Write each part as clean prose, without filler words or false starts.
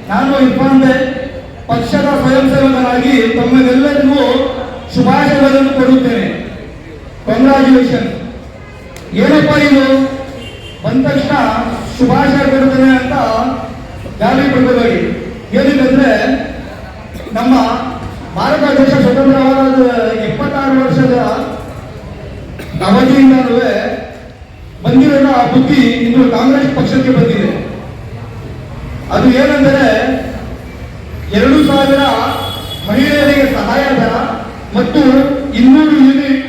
ನಾನು ಇರ್ಫಾನ್ ಪಕ್ಷದ ಸ್ವಯಂ ಸೇವಕನಾಗಿ ತಮಗೆಲ್ಲರಿಗೂ ಶುಭಾಶಯಗಳನ್ನು ಕೊಡುತ್ತೇನೆ. ಕಂಗ್ರಾಚ್ಯುಲೇಷನ್. ಏನಪ್ಪ ಇದು ಬಂದ ತಕ್ಷಣ ಶುಭಾಶಯ ಕೊಡುತ್ತೇನೆ ಅಂತ ಜಾರಿ ಪಡ್ಕೋಬೇಡಿ. ಏನಕ್ಕಂದ್ರೆ ನಮ್ಮ ಭಾರತ ದೇಶ ಸ್ವತಂತ್ರವಾದ 76 ವರ್ಷದ ಅವಧಿಯಿಂದಲೂ ಬಂದಿರೋ ಬುದ್ಧಿ ಇಂದು ಕಾಂಗ್ರೆಸ್ ಪಕ್ಷಕ್ಕೆ ಬಂದಿದೆ. ಅದು ಏನೆಂದರೆ 2,000 ಮಹಿಳೆಯರಿಗೆ ಸಹಾಯಧನ ಮತ್ತು 200 ಯೂನಿಟ್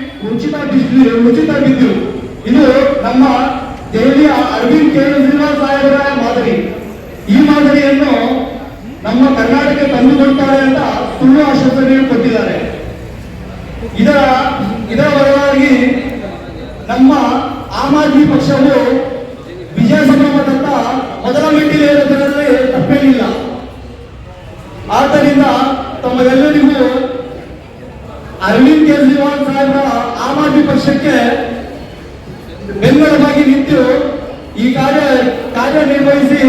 ಉಚಿತ ವಿದ್ಯುತ್. ಇದು ನಮ್ಮ ದೆಹಲಿಯ ಅರವಿಂದ್ ಕೇಜ್ರಿವಾಲ್ ಸಾಹೇಬರ ಮಾದರಿ. ಈ ಮಾದರಿಯನ್ನು ನಮ್ಮ ಕರ್ನಾಟಕ ತಂದುಕೊಡ್ತಾರೆ ಅಂತ ಸುಳ್ಳು ಆಶ್ವಾಸನೆ ಕೊಟ್ಟಿದ್ದಾರೆ. ಇದರ ಹೊರತಾಗಿ ನಮ್ಮ ಆಮ್ ಆದ್ಮಿ ಪಕ್ಷವು ವಿಜಯ ಸಂಭ್ರಮದತ್ತ ಮೊದಲ ಮೆಟ್ಟಿಲೇರುವುದರಲ್ಲಿ ತಪ್ಪೇನಿಲ್ಲ. ಆದ್ದರಿಂದ ತಮ್ಮೆಲ್ಲರಿಗೂ ಅರವಿಂದ್ ಕೇಜ್ರಿವಾಲ್ ಸಾಹೇಬರ ಆಮ್ ಆದ್ಮಿ ಪಕ್ಷಕ್ಕೆ ಬೆಂಬಲವಾಗಿ ನಿಂತು ಈ ಕಾರ್ಯನಿರ್ವಹಿಸಿ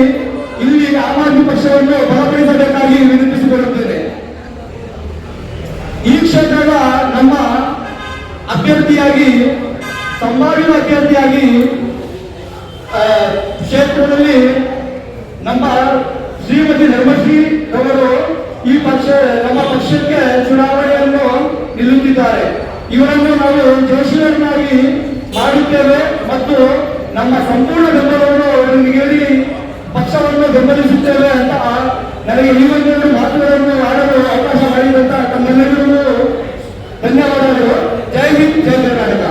ಇಲ್ಲಿ ಆಮ್ ಆದ್ಮಿ ಪಕ್ಷವನ್ನು ಬಲಪಡಿಸಬೇಕಾಗಿ ವಿನಂತಿಸಿಕೊಳ್ಳುತ್ತೇನೆ. ಈ ಕ್ಷೇತ್ರದ ನಮ್ಮ ಅಭ್ಯರ್ಥಿಯಾಗಿ ಸಂಭಾವ್ಯ ಅಭ್ಯರ್ಥಿಯಾಗಿ ಕ್ಷೇತ್ರದಲ್ಲಿ ನಮ್ಮ ಶ್ರೀಮತಿ ಧರ್ಮಶ್ರೀ ಅವರು ನಮ್ಮ ಪಕ್ಷಕ್ಕೆ ಚುನಾವಣೆಯನ್ನು ನಿಲ್ಲುತ್ತಿದ್ದಾರೆ. ಇವರನ್ನು ನಾವು ಜೋಶಿಯನ್ನಾಗಿ ಮಾಡುತ್ತೇವೆ ಮತ್ತು ನಮ್ಮ ಸಂಪೂರ್ಣ ಬೆಂಬಲವನ್ನು ಅವರಿಗೆ ನೀಡಿ ಪಕ್ಷವನ್ನು ಬೆಂಬಲಿಸುತ್ತೇವೆ ಅಂತ ನನಗೆ ಈ ಒಂದು ಮಾತುಗಳನ್ನು ಆಡಲು ಅವಕಾಶ ಮಾಡಿದಂತ ತಮ್ಮೆಲ್ಲರಿಗೂ ಧನ್ಯವಾದಗಳು. ಜೈ ಹಿಂದ್, ಜೈ ಕರ್ನಾಟಕ.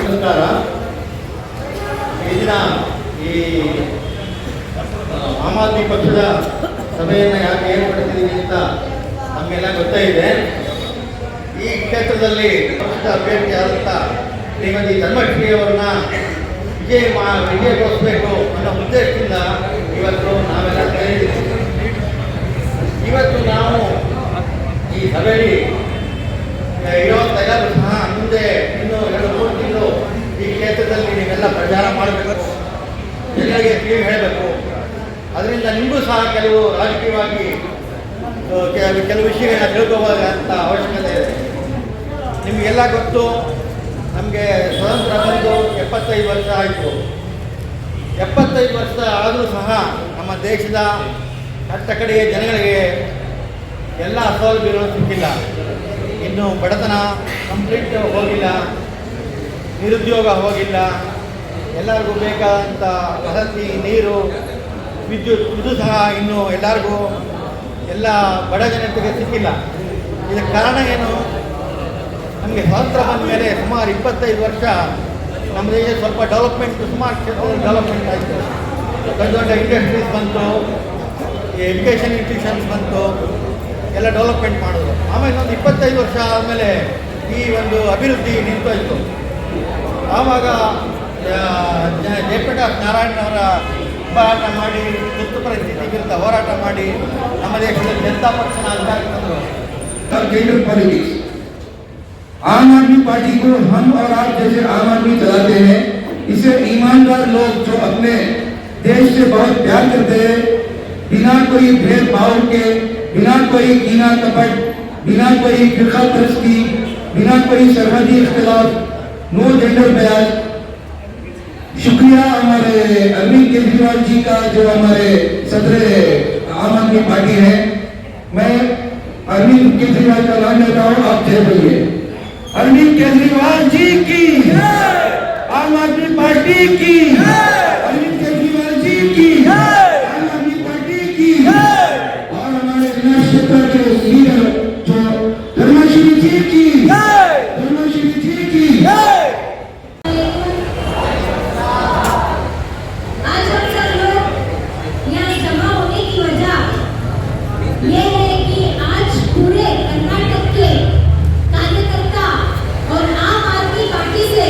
ನಮಸ್ಕಾರ. ಈ ದಿನ ಈ ಆಮ್ ಆದ್ಮಿ ಪಕ್ಷದ ಸಭೆಯನ್ನು ಯಾಕೆ ಏರ್ಪಡಿಸಿದ್ದೀವಿ ಅಂತ ನಮಗೆಲ್ಲ ಗೊತ್ತೇ ಇದೆ. ಈ ಕ್ಷೇತ್ರದಲ್ಲಿ ಪಕ್ಷದ ಅಭ್ಯರ್ಥಿಯಾದಂಥ ಶ್ರೀಮತಿ ಧರ್ಮಶ್ರೀ ಅವರನ್ನ ವಿಜಯಗೊಳಿಸಬೇಕು ಅನ್ನೋ ಉದ್ದೇಶದಿಂದ ಇವತ್ತು ನಾವೆಲ್ಲ ಸೇರಿದ್ದೀವಿ. ಇವತ್ತು ನಾವು ಈ ಸಭೆಯಲ್ಲಿ ಇರೋದೆಲ್ಲರೂ ಸಹ ಮುಂದೆ ಇನ್ನೂ 2-3 ತಿಂಗಳು ಈ ಕ್ಷೇತ್ರದಲ್ಲಿ ನೀವೆಲ್ಲ ಪ್ರಚಾರ ಮಾಡಬೇಕು, ಜನರಿಗೆ ಕಿವಿ ಹೇಳಬೇಕು. ಅದರಿಂದ ನಿಮಗೂ ಸಹ ಕೆಲವು ರಾಜಕೀಯವಾಗಿ ಕೆಲವು ವಿಷಯಗಳನ್ನ ತಿಳ್ಕೋಬೇಕಾದಂಥ ಅವಶ್ಯಕತೆ ಇದೆ. ನಿಮಗೆಲ್ಲ ಗೊತ್ತು, ನಮಗೆ ಸ್ವತಂತ್ರ ಬಂದು 75 ವರ್ಷ ಆಯಿತು. 75 ವರ್ಷ ಆದರೂ ಸಹ ನಮ್ಮ ದೇಶದ ಕಟ್ಟಕಡೆಯ ಜನಗಳಿಗೆ ಎಲ್ಲ ಸೌಲಭ್ಯಗಳು ಸಿಕ್ಕಿಲ್ಲ. ಇನ್ನು ಬಡತನ ಕಂಪ್ಲೀಟ್ ಹೋಗಿಲ್ಲ, ನಿರುದ್ಯೋಗ ಹೋಗಿಲ್ಲ, ಎಲ್ಲರಿಗೂ ಬೇಕಾದಂಥ ವಸತಿ, ನೀರು, ವಿದ್ಯುತ್ ಇದು ಸಹ ಇನ್ನೂ ಎಲ್ಲರಿಗೂ ಎಲ್ಲ ಬಡ ಜನತೆಗೆ ಸಿಕ್ಕಿಲ್ಲ. ಇದಕ್ಕೆ ಕಾರಣ ಏನು? ನಮಗೆ ಸ್ವಾತಂತ್ರ್ಯ ಬಂದ ಮೇಲೆ ಸುಮಾರು 25 ವರ್ಷ ನಮ್ಮ ದೇಶ ಸ್ವಲ್ಪ ಡೆವಲಪ್ಮೆಂಟ್, ಸುಮಾರು ಕ್ಷೇತ್ರದಲ್ಲಿ ಡೆವಲಪ್ಮೆಂಟ್ ಆಯಿತು. ದೊಡ್ಡ ದೊಡ್ಡ ಇಂಡಸ್ಟ್ರೀಸ್ ಬಂತು, ಎಜುಕೇಷನ್ ಇನ್ಸ್ಟಿಟ್ಯೂಷನ್ಸ್ ಬಂತು, ಎಲ್ಲ ಡೆವಲಪ್ಮೆಂಟ್ ಮಾಡಿದ್ರು. ಆಮೇಲೆ ಒಂದು 25 ವರ್ಷ ಆದಮೇಲೆ ಈ ಒಂದು ಅಭಿವೃದ್ಧಿ ನಿಂತೋಯ್ತು. ಆವಾಗ ಜಯಪ್ರಕಾಶ್ ನಾರಾಯಣನವರ ಹೋರಾಟ ಮಾಡಿ, ತುರ್ತು ಪರಿಸ್ಥಿತಿ ವಿರುದ್ಧ ಹೋರಾಟ ಮಾಡಿ ನಮ್ಮ ದೇಶದಲ್ಲಿ ಜನತಾ ಪಕ್ಷನ ಅಧಿಕಾರಕ್ಕೆ ತಂದರು. आम आदमी पार्टी को हम और आप जैसे आम आदमी चलाते हैं. इसे ईमानदार लोग जो अपने देश से बहुत प्यार करते हैं, बिना कोई भेदभाव के, बिना कोई कीना कपट, बिना कोई फिरका परस्ती, बिना कोई सरहदी इख्तिलाफ, नो जेंडर बयान. शुक्रिया हमारे अरविंद केजरीवाल जी का जो हमारे सदर आम आदमी पार्टी है. मैं अरविंद केजरीवाल का नाम लेता हूँ, आप जय बोलिए. अरविंद केजरीवाल जी की, आम आदमी पार्टी की, अरविंद केजरीवाल जी की, आम आदमी पार्टी की, और हमारे विनाश क्षेत्र के लीडर जो धर्मश्री जी की, धर्मश्री जी की. आज हम सब लोग यहाँ जमा होने की वजह ये है कि आज पूरे कर्नाटक के कार्यकर्ता और आम आदमी पार्टी से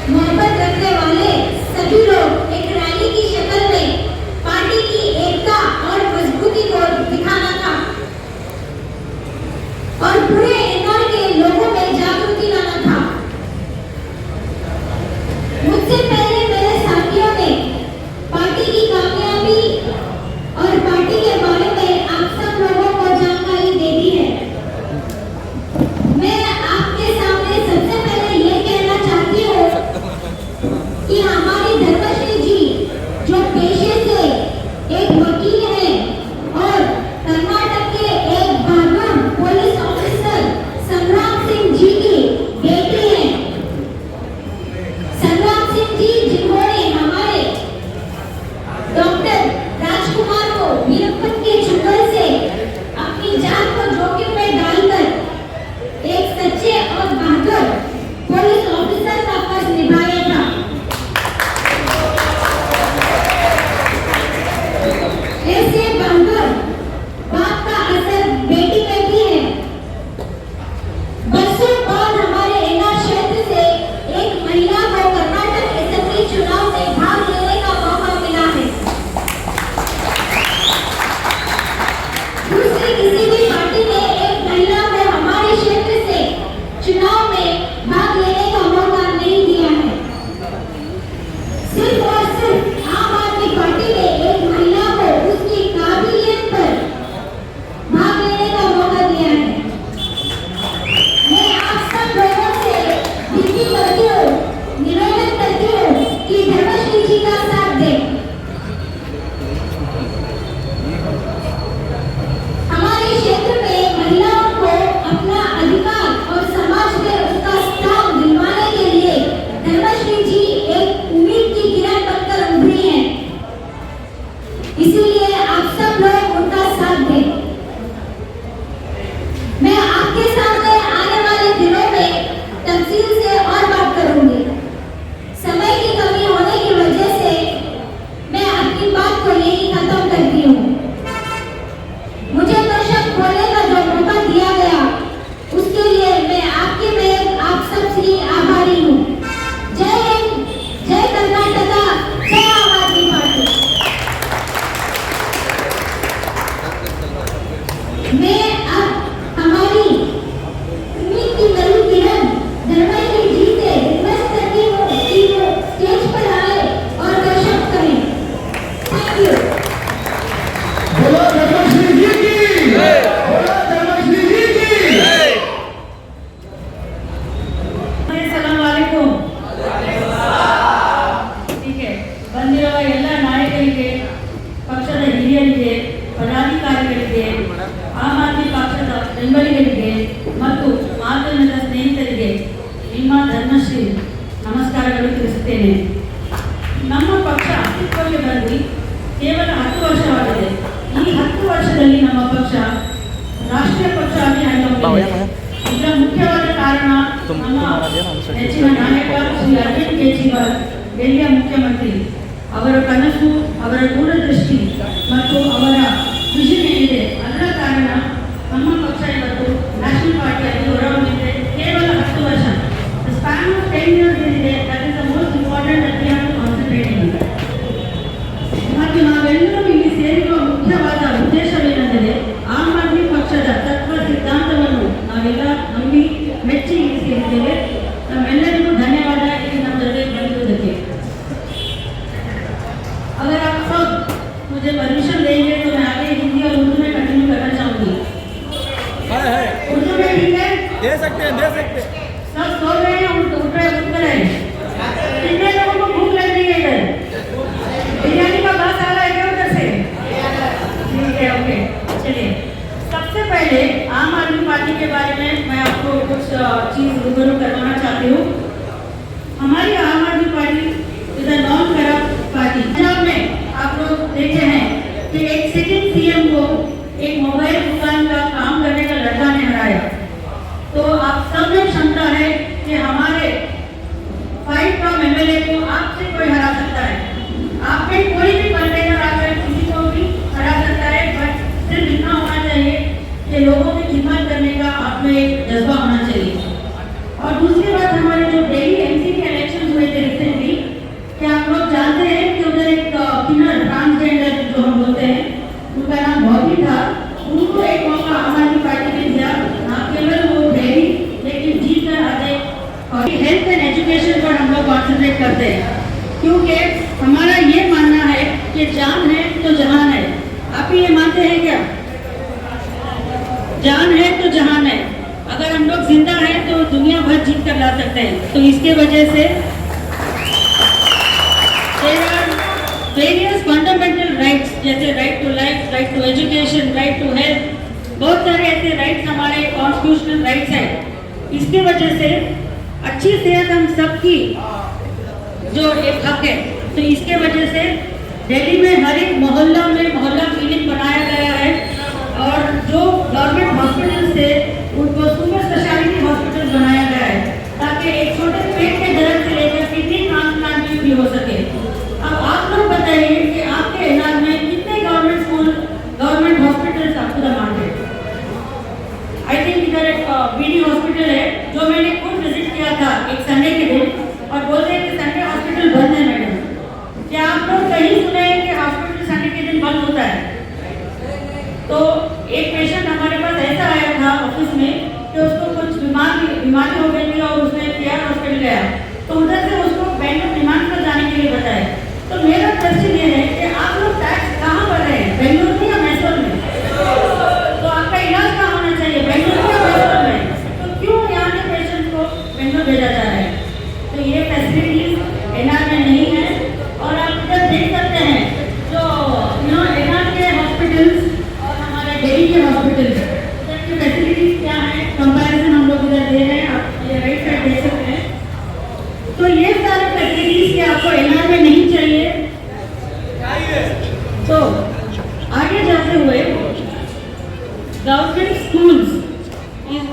मोहब्बत रखने वाले सभी लोग एक करती हूँ। मुझे दर्शक खोलने का जो मौका दिया गया उसके लिए मैं आपके में आप सबसे आभारी हूँ। जय हिंद, जय कर्नाटका, जय आम आदमी पार्टी। मैं अब हमारी उम्मीद की नई किरण धर्मेंद्र जी से रिक्वेस्ट करती हूँ कि वो स्टेज पर आए और दर्शक करें। Thank you. बोलो धर्मश्री जी की, बोलो धर्मश्री जी की। अस्सलाम वालेकुम। ठीक है, ಬಂದಿರುವ ಎಲ್ಲ ನಾಯಕರಿಗೆ, ಪಕ್ಷದ ಹಿರಿಯರಿಗೆ, ಪದಾಧಿಕಾರಿಗಳಿಗೆ, ಆಮ್ ಆದ್ಮಿ ಪಕ್ಷದ ಬೆಂಬಲಿಗರಿಗೆ ಮತ್ತು ಮಾಧ್ಯಮದ ಸ್ನೇಹಿತರಿಗೆ ನಿಮ್ಮ ಧರ್ಮಶ್ರೀ ನಮಸ್ಕಾರಗಳು ತಿಳಿಸುತ್ತೇನೆ. ನಮ್ಮ ಪಕ್ಷ ಅಸ್ತಿತ್ವಕ್ಕೆ ಬಂದು ಕೇವಲ 10 ವರ್ಷವಾಗಿದೆ. ಈ 10 ವರ್ಷದಲ್ಲಿ ನಮ್ಮ ಪಕ್ಷ ರಾಷ್ಟ್ರೀಯ ಪಕ್ಷ ಆಗಿ ಹೊರಹೊಮ್ಮಿದೆ. ಇದರ ಮುಖ್ಯವಾದ ಕಾರಣ ನಮ್ಮ ನೆಚ್ಚಿನ ನಾಯಕ ಶ್ರೀ ಅರವಿಂದ್ ಕೇಜ್ರಿವಾಲ್, ಡೆಲ್ಲಿಯ ಮುಖ್ಯಮಂತ್ರಿ, ಅವರ ಕನಸು, ಅವರ ದೂರದೃಷ್ಟಿ ಮತ್ತು ಅವರ ವಿಷನ್ ಏನಿದೆ ಅದರ ಕಾರಣ ನಮ್ಮ ಪಕ್ಷ ಇವತ್ತು ನ್ಯಾಷನಲ್ ಪಾರ್ಟಿಯಾಗಿ ಹೊರಹೊಮ್ಮಿದೆ. ಕೇವಲ 10 ವರ್ಷ, ಸ್ಪ್ಯಾನ್ ಆಫ್ 10 years ಏನಿದೆ, that is the most important that we have to concentrate on. ಮತ್ತು ನಾವೆಲ್ಲರೂ ಇಲ್ಲಿ ಸೇರಿರುವ ಮುಖ್ಯವಾದ ಉದ್ದೇಶವೇನೆಂದರೆ ಆಮ್ ಆದ್ಮಿ ಪಕ್ಷದ ತತ್ವ ಸಿದ್ಧಾಂತವನ್ನು ನಾವೆಲ್ಲ ನಂಬಿ ಮೆಚ್ಚಿ ಇಲ್ಲಿ ಸೇರಿದ್ದೇವೆ. ನಮ್ಮೆಲ್ಲರಿಗೂ ಧನ್ಯವಾದ ಇಲ್ಲಿ ನಮ್ಮ ಜೊತೆ ಬಂದಿರುವುದಕ್ಕೆ. अगर आप सब मुझे परमिशन देंगे तो मैं आगे हिंदी और उर्दू में कंटिन्यू करना चाहूँगी। उर्दू में ठीक है? दे सकते हैं, दे सकते हैं। सब सो रहे हैं, उठ रहे हैं। कितने लोगों को भूख लग रही है इधर? बिरयानी का बात आ रहा है क्या उधर से? ठीक है, ओके, चलिए। सबसे पहले आम आदमी पार्टी के बारे में मैं आपको कुछ चीज़ रूबरू करवाना चाहती हूँ। हमारी आम आदमी party is a non corrupt party. Punjab में आप लोग देखे हैं कि एक सिटिंग सीएम को एक मोबाइल दुकान का काम करने का लड़का ने हराया। तो आप सब में क्षमता है कि हमारे 5 टर्म एमएलए को आपसे कोई हरा सकता है। आप में कोई भी कंटेनर आकर किसी को भी हरा सकता है, बट सिर्फ इतना होना चाहिए कि लोगों की खिदमत करने का आप में एक जज्बा होना चाहिए। और दूसरी बात, हमारे जो दिल्ली एमसी के इलेक्शन हुए थे रिसेंटली, क्या आप लोग जानते हैं कि उधर एक किन्नर ट्रांसजेंडर जो हम बोलते हैं, उनका नाम बॉबी था। उनको एक मौका आम आदमी पार्टी ने दिया, ना केवल वो डेली लेकिन जीत कर आते। और हेल्थ एंड एजुकेशन पर हम लोग कॉन्सेंट्रेट करते हैं, क्योंकि हमारा ये मानना है कि जान है तो जहान है। आप ये मानते हैं क्या? जान है तो जहान है। अगर हम लोग जिंदा हैं तो दुनिया भर जीत कर ला सकते हैं। तो इसके वजह से there are various fundamental rights, जैसे right to life, right to education, right to health, बहुत सारे ऐसे राइट्स हमारे कॉन्स्टिट्यूशनल राइट्स हैं। इसकी वजह से अच्छी सेहत हम सबकी जो एक हक है। तो इसके वजह से दिल्ली में हर एक मोहल्ला में मोहल्ला क्लिनिक बनाया गया है, और जो गवर्नमेंट हॉस्पिटल से उनको सुपर स्पेशलिटी हॉस्पिटल बनाया गया है, ताकि एक छोटे पेट के दर्द से लेकर किडनी ट्रांसप्लांट भी हो सके। अब आप लोग बताइए कि आपके इलाके में कितने गवर्नमेंट स्कूल, गवर्नमेंट हॉस्पिटल्स आपको मार्केट? आई थिंक इधर एक बीडी हॉस्पिटल है जो मैंने खुद विजिट किया था एक संडे के दिन, और बोलते हैं कि संडे हॉस्पिटल बंद है मैडम। क्या आप लोग कहीं सुने हैं कि हॉस्पिटल संडे के दिन बंद होता है? तो एक पेशेंट हमारे पास ऐसा आया था ऑफिस में कि उसको कुछ बीमारी हो गई थी और उसने केयर हॉस्पिटल गया, तो उधर से उसको बेंगलुरु विमान पर जाने के लिए बताया। तो मेरा क्वेश्चन ये है कि आप लोग टैक्स कहाँ भर रहे हैं, बेंगलुरु में या मैसूर में? तो आपका इलाज कहाँ होना चाहिए, बेंगलुरु या मैसूर में? तो क्यों यहाँ के पेशेंट को बेंगलुरु भेजा जा रहा है? तो ये फैसिलिटीज एनआर में नहीं है। और आप इधर देख सकते हैं जो एनआर के हॉस्पिटल्स और हमारे दिल्ली के हॉस्पिटल्स, इधर की फैसिलिटीज क्या है, कंपैरिजन हम लोग इधर दे रहे हैं। आप ये राइट साइड देख सकते हैं। तो ये सारे फैसिलिटीज के आपको एनआर में नहीं चाहिए। तो आगे जाते हुए government schools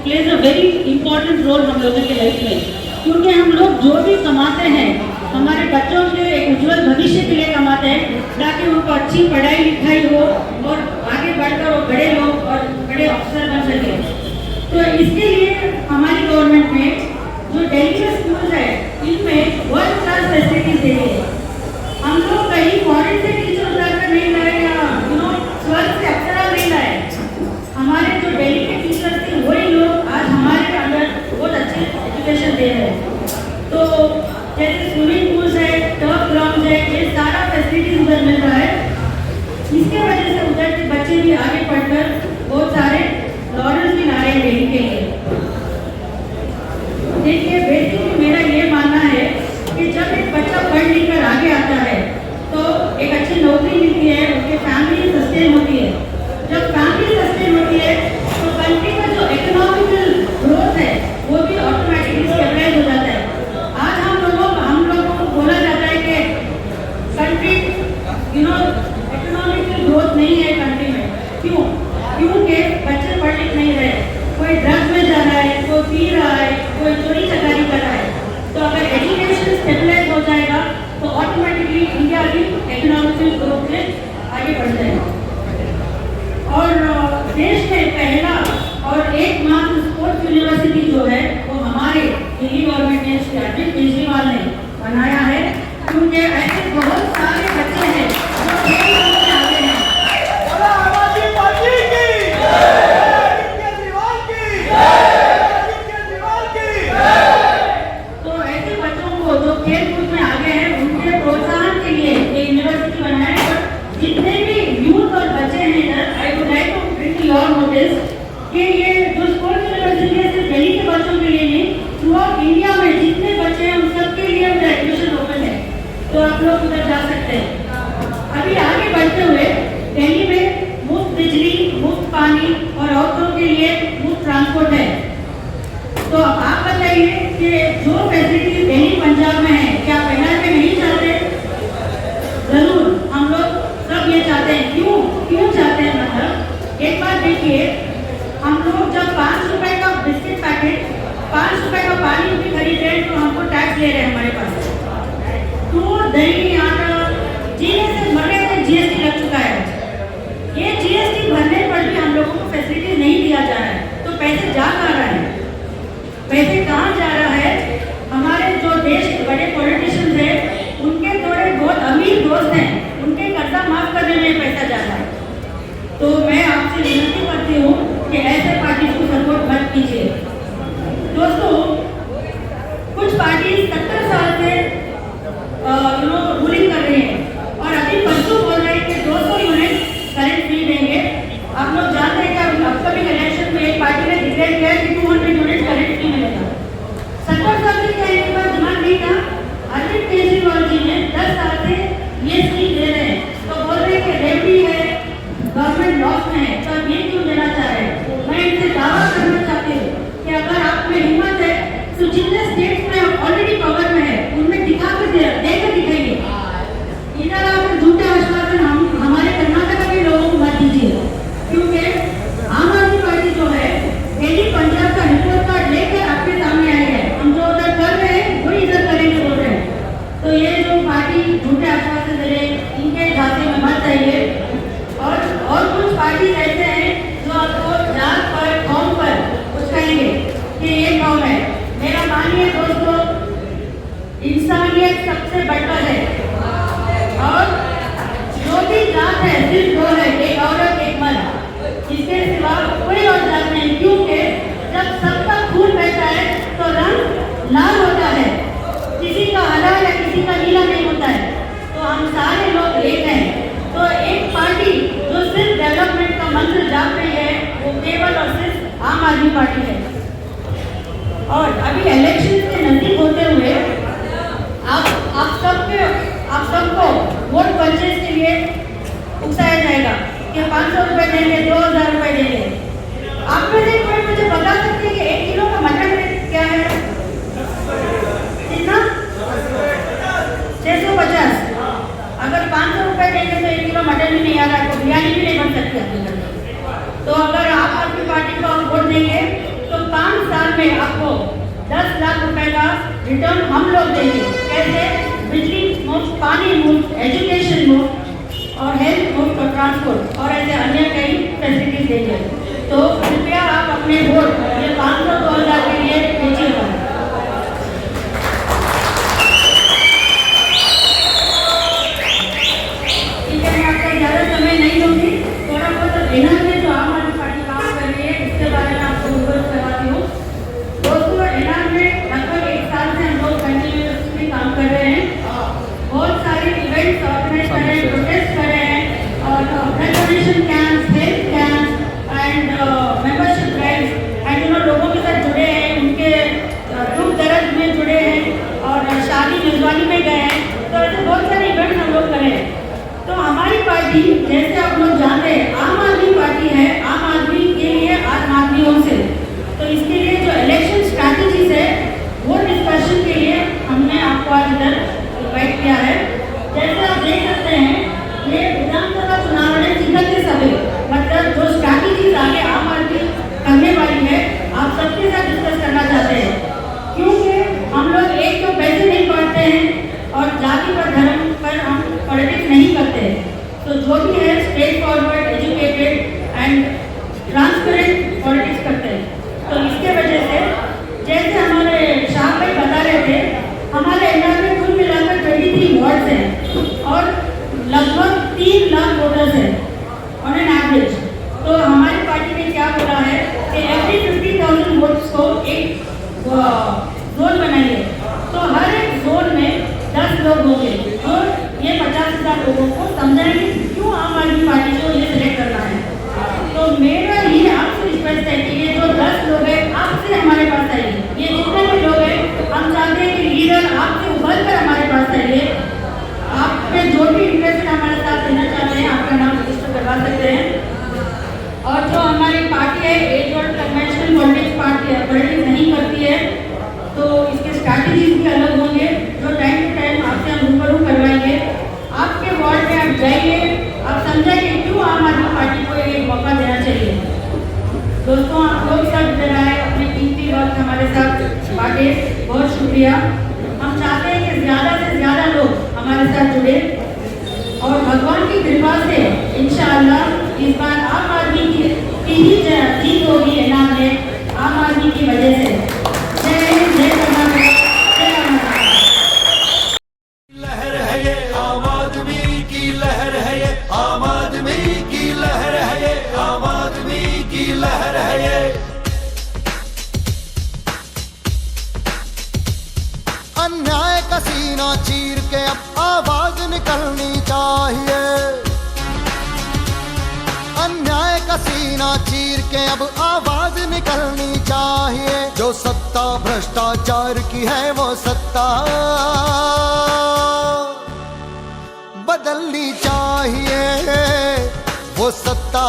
plays a very important role हम लोगों के लाइफ में, क्योंकि हम लोग जो भी कमाते हैं हमारे बच्चों के एक उज्जवल भविष्य के लिए कमाते हैं। ताकि उनको अच्छी पढ़ाई लिखाई हो और आगे बढ़कर वो बड़े लोग और बड़े अफसर बन सके। तो इसके लिए हमारी गवर्नमेंट ने जो दिल्ली के स्कूल है इनमें वर्ल्ड क्लास फैसिलिटीज दे रही है। हम लोग कहीं फॉरेन से टीचर उतारकर नहीं लाए या स्वर्ग से अप्सरा नहीं लाए। हमारे जो दिल्ली के टीचर थे वही लोग आज हमारे अंदर बहुत अच्छे एजुकेशन दे रहे हैं। तो जैसे स्विमिंग पूल्स है, टर्फ ग्राउंड है, ये सारा फैसिलिटीज उधर मिल रहा है। इसके वजह से उधर के बच्चे भी आगे पढ़कर बहुत सारे लॉरेंस भी ला रहे हैं दिल्ली के लिए। देखिए बेसिकली मेरा ये मानना है कि जब एक बच्चा पढ़ लिख कर आगे आता है तो एक अच्छी नौकरी मिलती है, उसकी फैमिली सस्टेन होती है। जब फैमिली सस्टेन होती है तो कंट्री का जो इकोनॉमिकल ग्रोथ है वो भी ऑटोमेटिकली स्टेबलाइज हो जाता है। आज हम लोगों को बोला जाता है कि कंट्री इकोनॉमिकल ग्रोथ नहीं है कंट्री में। क्योंकि बच्चे पढ़ लिख नहीं रहे, कोई ड्रग्स में जा रहा है, कोई पी रहा है, कोई चोरी चकारी कर रहा है। तो अगर एजुकेशन स्टेबलाइज हो जाएगा तो ऑटोमेटिकली इंडिया भी इकोनॉमिकल ग्रोथ में आगे बढ़ जाएगा। और देश में पहला और एकमात्र स्पोर्ट्स यूनिवर्सिटी जो है वो हमारे दिल्ली गवर्नमेंट ने अरविंद केजरीवाल ने बनाया है। क्योंकि ऐसे बहुत सारे बच्चे हैं जो खेल में आगे हैं। आम आदमी पार्टी की केजरीवाल की तो ऐसे बच्चों को जो खेल कूद में आगे हैं उनके प्रोत्साहन के लिए ये यूनिवर्सिटी बनाया है। और जितने भी यूथ और बच्चे हैं इधर, I would like to bring to your notice कि ये जो स्पोर्ट्स यूनिवर्सिटी है सिर्फ दिल्ली के बच्चों के लिए नहीं, थ्रू आउट इंडिया में जितने बच्चे हैं उन सबके लिए उनका एडमिशन ओपन है। तो आप लोग उधर जा सकते हैं। अभी आगे बढ़ते हुए दिल्ली में मुफ्त बिजली, मुफ्त पानी और औरतों के लिए मुफ्त ट्रांसपोर्ट है। तो आप बताइए कि जो फैसिलिटी दिल्ली पंजाब में है क्या बिहार में नहीं चाहते? जरूर हम लोग सब ये चाहते हैं। क्यों चाहते हैं? मतलब एक बात देखिए, हम लोग जब 5 रुपए का बिस्किट पैकेट, 5 रुपए का पानी भी खरीद रहे हैं तो हमको टैक्स ले रहे हैं हमारे पास। दूध, दही, आटा, जीने से मरने में जीएसटी लग चुका है। ये जीएसटी भरने पर भी हम लोगों को फैसिलिटी नहीं दिया जा रहा है। तो पैसे जा कहाँ रहा है? पैसे कहाँ जा रहा है? हमारे जो देश के बड़े पॉलिटिशियंस हैं उनके थोड़े बहुत अमीर दोस्त हैं, उनके कर्जा माफ करने में पैसा जा रहा है। तो मैं आपसे विनती करती हूँ कि ऐसे पार्टी को सपोर्ट मत कीजिए। दोस्तों, कुछ पार्टी 70 साल से रूलिंग कर रही है और अभी परसों बोल रहे हैं कि 200 यूनिट करंट फ्री देंगे। आप लोग जानते हैं कि अपकमिंग इलेक्शन में एक पार्टी ने डिक्लेयर किया कि 200 यूनिट करंट फ्री मिलेगा। 70 साल से क्या इनके पास दिमाग नहीं था? अरविंद केजरीवाल जी ने 10 साल से ये स्कीम दे रहे हैं तो बोल रहे हैं कि रेवड़ी है, गवर्नमेंट लॉस में है, तो ये क्यों देना चाह रहे हैं? मैं इनसे दावा करना चाहती हूँ कि अगर आप में हिम्मत है तो जितने स्टेट्स में ऑलरेडी कवर में है उनमें दिखाकर देकर दिखाइए। इधर आप झूठे आश्वासन हमारे कर्नाटक के लोगों को मत दीजिए। क्योंकि आम आदमी पार्टी जो है दिल्ली पंजाब का रिपोर्ट कार्ड लेकर आपके सामने आई है। हम जो उधर कर रहे हैं वही इधर करेंगे बोल रहे हैं। तो ये जो पार्टी झूठे आश्वासन दे रहे हैं इनके झांसे में मत आइए। और कुछ पार्टी ऐसे हैं जो आपको जात पर, कौम पर कुछ कहेंगे कि ये कौम है। मेरा मानिए दोस्तों, इंसानियत सबसे बढ़कर है और जो भी जात है सिर्फ दो है, एक औरत एक मर्द। इसके सिवा कोई और जात नहीं। क्योंकि जब सबका खून बहता है तो रंग लाल होता है, किसी का हरा या किसी का नीला नहीं होता है। तो हम सारे लोग एक हैं। तो एक पार्टी जो सिर्फ डेवलपमेंट का मंत्र जाप रही है वो केवल और सिर्फ आम आदमी पार्टी है। और अभी इलेक्शन के नजदीक होते हुए आप सबको वोट परचेज के लिए उकसाया जाएगा कि 500 रुपए देंगे, 2000 रुपए देंगे। आप में से कोई मुझे बता सकते हैं कि 1 किलो का मटन रेट क्या है? कितना? 650। अगर 500 रुपए देंगे तो 1 किलो मटन भी नहीं आ रहा है, तो बिरयानी भी नहीं बन सकती आपके घर में। तो अगर आप अपनी पार्टी को आप वोट देंगे तो 5 साल में आपको 10 लाख रुपए का रिटर्न हम लोग देंगे। कैसे? बिजली मुफ्त, पानी मुफ्त, एजुकेशन मुफ्त, आप लोग जानते हैं आम आदमी पार्टी है, आम आदमी के लिए, आम आदमियों से। तो इसके लिए जो इलेक्शन स्ट्रैटेजीज है वो डिस्कशन के लिए हमने आपको आज इधर इन्वाइट किया है। जैसे आप देख सकते हैं ये विधानसभा चुनाव में जीतते सभी, मतलब जो स्ट्रैटेजीज आगे आम आदमी करने वाली है आप सबके साथ डिस्कस करना चाहते हैं, क्योंकि हम लोग एक तो पैसे नहीं बांटते हैं और जाति पर धर्म पर हम पॉलिटिक्स नहीं करते। तो जो भी है straight forward, educated and transparent politics करते हैं। तो इसके वजह से जैसे हमारे शाह भाई बता रहे थे, हमारे इंडिया में कुल मिलाकर 23 वार्ड्स हैं और लगभग 3 लाख वोटर्स हैं ऑन एन एवरेज। तो हमारी पार्टी ने क्या बोला है कि एवरी 50,000 वोट्स को एक जोन बनाइए, तो हर एक जोन में 10 लोग होंगे और ये 50,000 लोगों को समझाएंगे क्यों आम आदमी पार्टी को ये सिलेक्ट करना है। तो मेरा ये आपसे रिक्वेस्ट है कि ये जो 10 लोग हैं आपसे हमारे पास आइए, ये जितने भी लोग हैं हम चाहते हैं कि लीडर आपसे उभर कर हमारे पास आइए। आप में जो भी इंटरेस्ट हमारे साथ देना चाहते हैं आपका नाम रजिस्टर करवा सकते हैं। और जो हमारी पार्टी है एज और कन्वेंशनल पॉलिटिक्स नहीं करती है, तो इसके स्ट्रैटेजीज भी अलग होंगे जो टाइम टू टाइम आपसे हम रूबरू करवाएंगे। आपके वार्ड में आप जाइए, आप समझेंगे क्यों आम आदमी पार्टी को एक मौका देना चाहिए। दोस्तों आप लोग सब इधर आए, अपने कीमती वक्त हमारे साथ बांटे, बहुत शुक्रिया। हम चाहते हैं कि ज़्यादा से ज़्यादा लोग हमारे साथ जुड़े और भगवान की कृपा से इंशाअल्लाह इस बार आम आदमी की ही जीत होगी इनाम में, आम आदमी की वजह से। जय हिंद, जय कर्नाटक, जय कर्नाटक। लहर है ये आम आदमी की लहर है ये, आम आदमी की लहर है ये, आम आदमी की लहर है ये। अन्याय का सीना चीर के अब आवाज निकलनी चाहिए, अन्याय का सीना चीर के अब आवाज निकलनी चाहिए। जो सत्ता भ्रष्टाचार की है वो सत्ता बदलनी चाहिए, वो सत्ता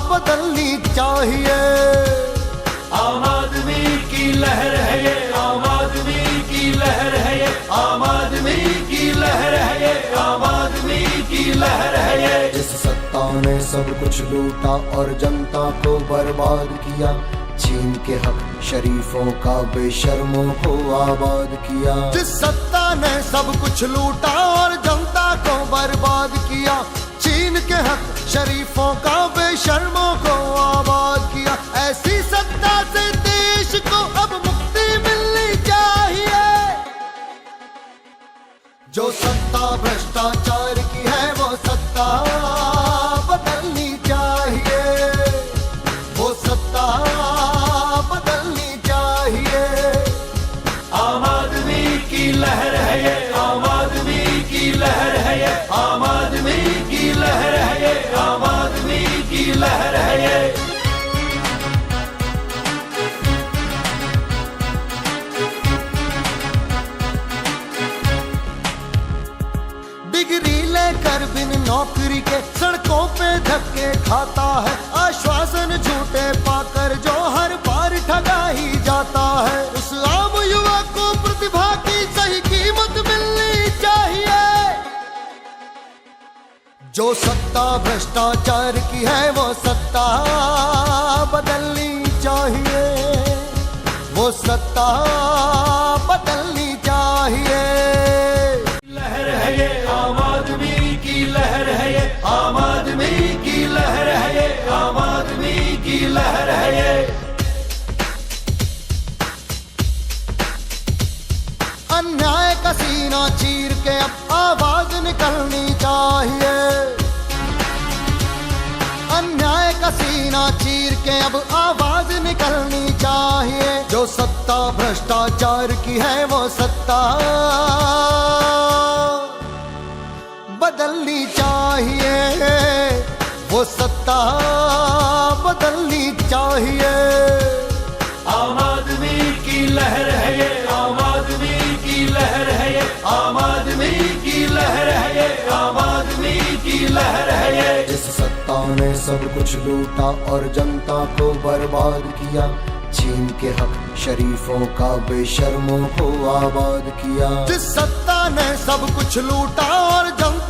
बदलनी चाहिए। आम आदमी की लहर है ये, आम आदमी की लहर है ये, आम आदमी की लहर है ये, आम आदमी की लहर है ये। इस सत्ता ने सब कुछ लूटा और जनता को बर्बाद किया, छीन के हक शरीफों का बेशर्मों को आबाद किया। जिस सत्ता ने सब कुछ लूटा और जनता को बर्बाद किया, छीन के हक शरीफों का बेशर्मों को आबाद किया, ऐसी सत्ता से देश को अब मुक्ति मिलनी चाहिए। जो सत्ता भ्रष्टाचार की है वो सत्ता बदलनी चाहिए, वो सत्ता बदलनी चाहिए। आम आदमी की लहर है ये, आम आदमी की लहर है ये, आम आदमी की लहर है ये, आम आदमी की लहर है ये। डिग्री लेकर बिन नौकरी के सड़कों पे धक्के खाता है, आश्वासन झूठे पाकर जो हर बार ठगा ही जाता है। उस आम युवा को प्रतिभा की सही कीमत मिलनी चाहिए। जो सत्ता भ्रष्टाचार की है वो सत्ता बदलनी चाहिए, वो सत्ता बदलनी चाहिए। लहर है ये, आम आदमी की लहर है ये, आम आदमी की लहर है ये, आम आदमी की लहर है ये। अन्याय का सीना चीर के अब आवाज निकलनी चाहिए, अन्याय का सीना चीर के अब आवाज निकलनी चाहिए। जो सत्ता भ्रष्टाचार की है वो सत्ता बदलनी चाहिए, वो सत्ता बदलनी चाहिए। आम आदमी की लहर है ये, आम आदमी की लहर है ये, आम आदमी की लहर है ये, आम आदमी की लहर है ये। ने सब कुछ लूटा और जनता को बर्बाद किया, छीन के हक शरीफों का बेशर्मों को आबाद किया। जिस सत्ता ने सब कुछ लूटा और जनता